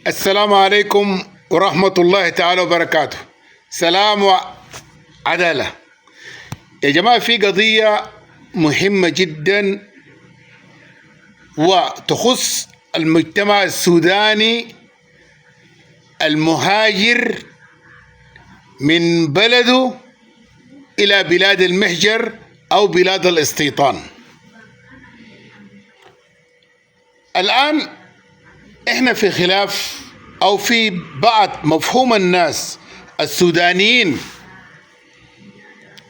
السلام عليكم ورحمة الله تعالى وبركاته. سلام وعدالة يا جماعة. في قضية مهمة جدا وتخص المجتمع السوداني المهاجر من بلده إلى بلاد المهجر أو بلاد الاستيطان. الآن احنا في خلاف او في بعض مفهوم الناس السودانيين،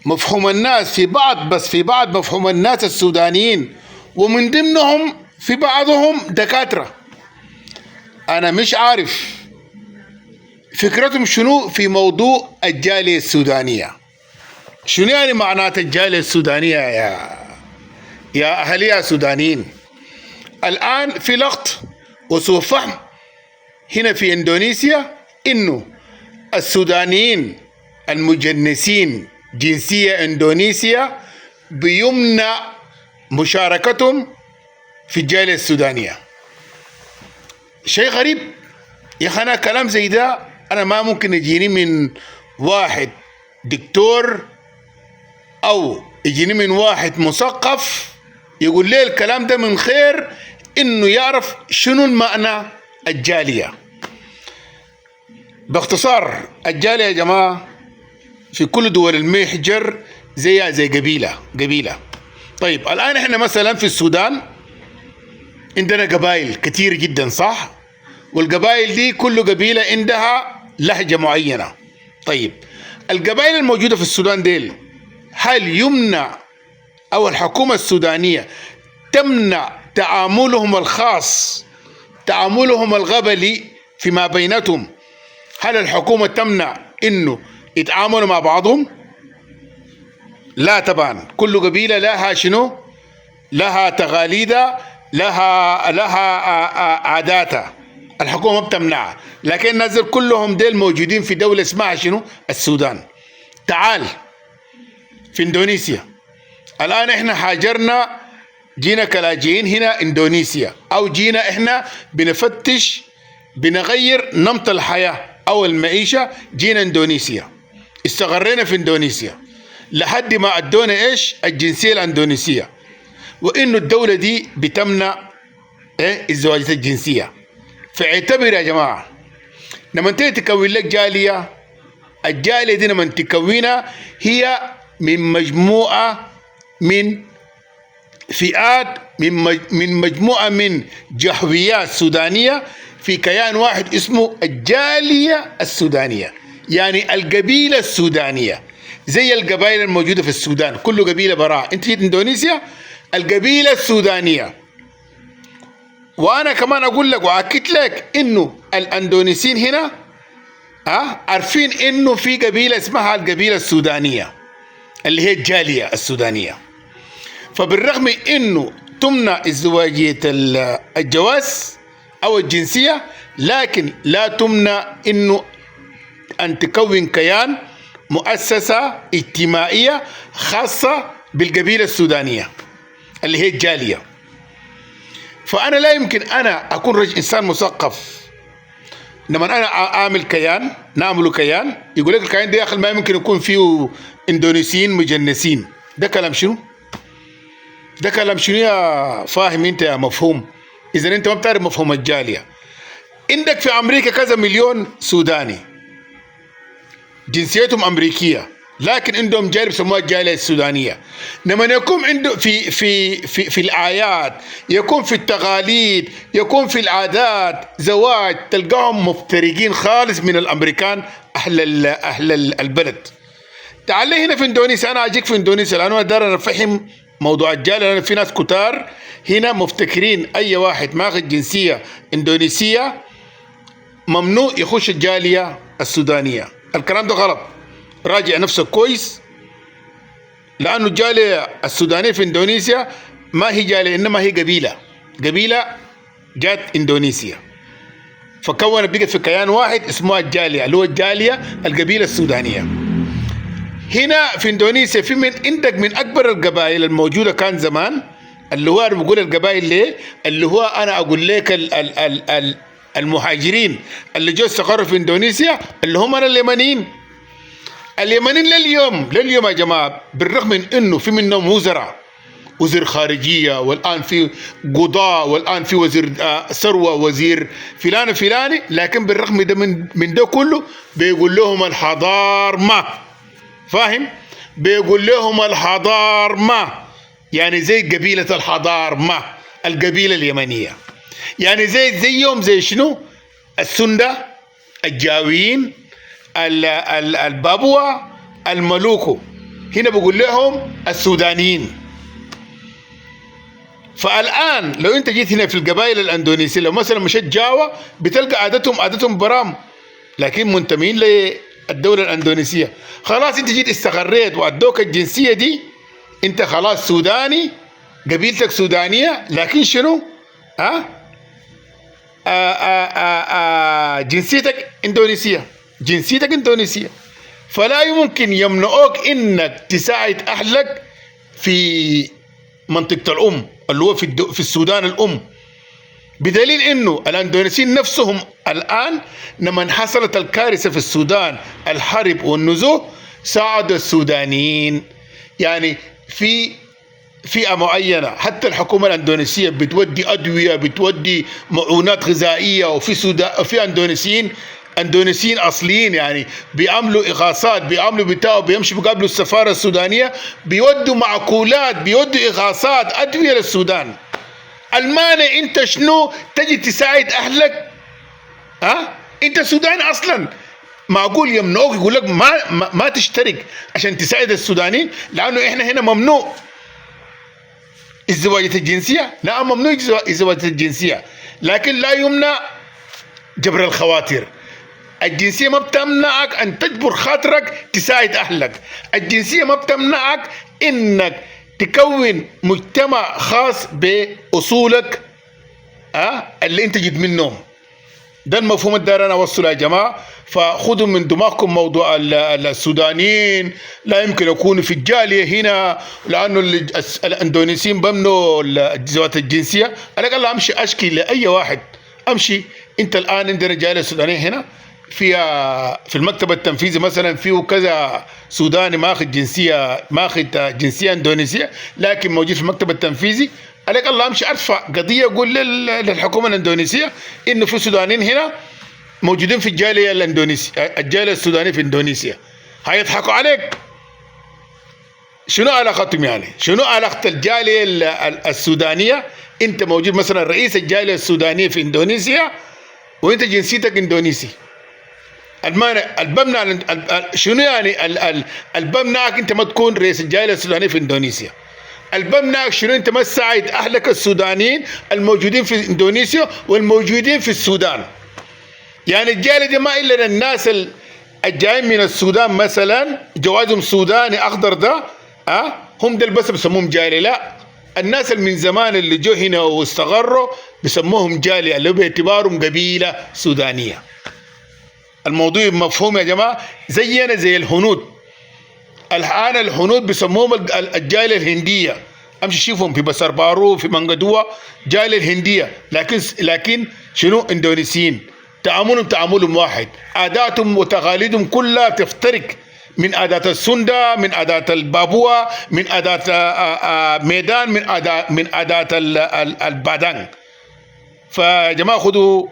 مفهوم الناس في بعض، بس في بعض مفهوم الناس السودانيين ومن ضمنهم في بعضهم دكاترة. انا مش عارف فكرتهم شنو في موضوع الجالية السودانية. شنو يعني معنات الجالية السودانية يا اهلي يا سودانيين؟ الان في لغط وسوء فهم هنا في اندونيسيا انه السودانيين المجنسين جنسية اندونيسيا بيمنع مشاركتهم في الجالية السودانية. شيء غريب يا اخي. انا كلام زي ده انا ما ممكن يجيني من واحد دكتور او يجيني من واحد مثقف يقول لي الكلام ده من خير انه يعرف شنو المعنى الجالية. باختصار الجالية يا جماعة في كل دول المهجر زي قبيلة. طيب الآن احنا مثلا في السودان عندنا قبائل كتير جدا، صح؟ والقبائل دي كل قبيلة عندها لهجة معينة. طيب القبائل الموجودة في السودان ديل هل يمنع أو الحكومة السودانية تمنع تعاملهم الخاص، تعاملهم القبلي فيما بيناتهم؟ هل الحكومة تمنع انه يتعاملوا مع بعضهم؟ لا طبعا. كل قبيلة لها شنو؟ لها تقاليدها، لها عاداتها. الحكومة ما بتمنعها، لكن الناس دول كلهم ديل موجودين في دولة اسمها شنو؟ السودان. تعال في اندونيسيا الان احنا هاجرنا، جينا كلاجئين هنا اندونيسيا، او جينا احنا بنفتش بنغير نمط الحياة او المعيشة، جينا اندونيسيا استقرينا في اندونيسيا لحد ما ادونا ايش؟ الجنسية الاندونيسية، وانه الدولة دي بتمنع الزواجات الجنسية. فاعتبر يا جماعة لما انت تكون لك جالية، الجالية دي لما تكونها هي من مجموعة من فئات، من مجموعة من جهويات سودانية في كيان واحد اسمه الجالية السودانية، يعني القبيلة السودانية. زي القبائل الموجودة في السودان كل قبيلة براء. انت جيت اندونيسيا القبيلة السودانية. وانا كمان اقول لك واكد لك انه الاندونيسيين هنا عارفين انه في قبيلة اسمها القبيلة السودانية اللي هي الجالية السودانية. فبالرغم انه تمنع ازدواجية الجواز او الجنسية، لكن لا تمنع انه ان تكون كيان، مؤسسة اجتماعية خاصة بالقبيلة السودانية اللي هي الجالية. فانا لا يمكن انا اكون انسان مثقف لما انا اعمل كيان، نعمل كيان يقول لك الكيان ده يا اخي ما يمكن يكون فيه اندونيسيين مجنسين. ده كلام شنو؟ ده كلام شنو يا فاهم انت يا مفهوم؟ اذا انت ما بتعرف مفهوم الجاليه. عندك في امريكا كذا مليون سوداني جنسيتهم امريكيه، لكن عندهم جاليه بيسموها الجاليه السودانيه. لما يكون عنده في الاعياد، يكون في التقاليد، يكون في العادات زواج، تلقاهم مفترقين خالص من الامريكان اهل البلد. تعال لي هنا في اندونيسيا، انا اجيك في اندونيسيا لانه انا دار افهم موضوع الجاليه، لان في ناس كتار هنا مفتكرين اي واحد ماخذ جنسيه اندونيسيه ممنوع يخش الجاليه السودانيه. الكلام ده غلط، راجع نفسك كويس، لانه الجاليه السودانيه في اندونيسيا ما هي جاليه، انما هي قبيله جات اندونيسيا فكونت بقت في كيان واحد اسمه الجاليه، اللي هو الجاليه القبيله السودانيه. هنا في اندونيسيا في عندك من اكبر القبائل الموجوده كان زمان، اللي هو انا بقول القبائل ليه؟ اللي هو انا اقول لك المهاجرين اللي جو استقروا في اندونيسيا اللي هم اليمنيين. اليمنيين لليوم يا جماعه، بالرغم من انه في منهم وزير خارجيه، والان في قضاء، والان في وزير ثروه، وزير فلاني، لكن بالرغم ده من ده كله بيقول لهم الحضار ما فاهم، بيقول لهم الحضار ما، يعني زي قبيله الحضار ما، القبيله اليمنيه، يعني زيهم زي شنو؟ السنده، الجاويين، البابوا، الملوكو، هنا بقول لهم السودانيين. فالان لو انت جيت هنا في القبائل الاندونيسيه، لو مثلا مشيت جاوا بتلقى عادتهم برام، لكن منتمين للدوله الاندونيسيه. خلاص انت جيت استقريت وادوك الجنسيه دي، انت خلاص سوداني، قبيلتك سودانيه، لكن شنو؟ جنسيتك اندونيسيه. فلا يمكن يمنعوك انك تساعد اهلك في منطقه الام اللي هو في السودان الام، بدليل انه الاندونيسيين نفسهم الان لما حصلت الكارثه في السودان، الحرب والنزوح، ساعدوا السودانيين. يعني في فئه معينه، حتى الحكومه الاندونيسيه بتودي ادويه، بتودي معونات غذائيه، وفي اندونيسيين اصليين، يعني بيعملوا اغاثات، بيمشوا بيقابلوا السفاره السودانيه، بيودوا معقولات، بيودوا اغاثات، ادويه للسودان. المانع انت شنو تجي تساعد اهلك؟ انت سوداني اصلا، معقول يمنعوك يقول لك ما تشترك عشان تساعد السودانيين؟ لانه احنا هنا ممنوع ازدواجية الجنسية، نعم ممنوع ازدواجية الجنسية، لكن لا يمنع جبر الخواطر. الجنسية ما بتمنعك ان تجبر خاطرك تساعد اهلك، الجنسية ما بتمنعك انك تكون مجتمع خاص باصولك اللي انت جيت منهم. ده المفهوم الدار انا اوصله يا جماعه. فخذوا من دماغكم موضوع السودانيين لا يمكن يكونوا في الجاليه هنا، لانه الاندونيسيين بمنوا ذوات الجنسيه. انا قال امشي اشكي لاي واحد، امشي انت الان عندنا جاليه سودانيه هنا في المكتب التنفيذي مثلا فيه كذا سوداني ماخذ جنسيه اندونيسيه، لكن موجود في المكتب التنفيذي. عليك الله امشي ارفع قضيه اقول للحكومه الاندونيسيه انه في سودانيين هنا موجودين في الجاليه السودانيه في اندونيسيا، هيضحكوا عليك. شنو علاقتهم يعني؟ شنو علاقه الجاليه السودانيه؟ انت موجود مثلا رئيس الجاليه السودانيه في اندونيسيا وانت جنسيتك اندونيسي. البمنع شنو يعني؟ البمنعك انت ما تكون رئيس الجاليه السودانيه في اندونيسيا. البمنعك شنو؟ انت ما تساعد اهلك السودانيين الموجودين في اندونيسيا والموجودين في السودان. يعني الجاليه دي ما الا الناس الجايين من السودان مثلا جوازهم سوداني اخضر ده هم ده بس بسموهم جاليه. لا، الناس اللي من زمان اللي جو هنا واستقروا بسموهم جاليه، اللي باعتبارهم قبيله سودانيه. الموضوع مفهوم يا جماعه؟ زينا زي الهنود. الان الهنود بسموهم الجاليه الهنديه، امشي شوفهم في بسر بارو في منقدوه، جاليه الهنديه، لكن شنو؟ اندونيسيين. تعاملهم واحد، عاداتهم وتقاليدهم كلها تفترق، من عادات السنده، من عادات البابوا، من عادات ميدان، من عادات البادان. فيا جماعه خذوا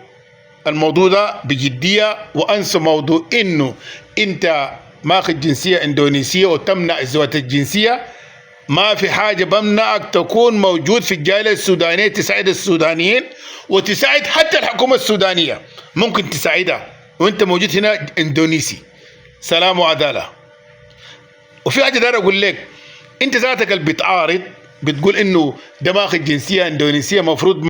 الموضوع ده بجديه، وانسوا موضوع انه انت ماخذ جنسيه اندونيسيه وتمنع ازدواج الجنسيه. ما في حاجه بمنعك تكون موجود في الجاليه السودانيه، تساعد السودانيين وتساعد حتى الحكومه السودانيه، ممكن تساعدها وانت موجود هنا اندونيسي. سلام وعداله. وفي حاجه داير اقول لك، انت ذاتك اللي بتعارض بتقول انه ده ماخذ جنسيه اندونيسيه، مفروض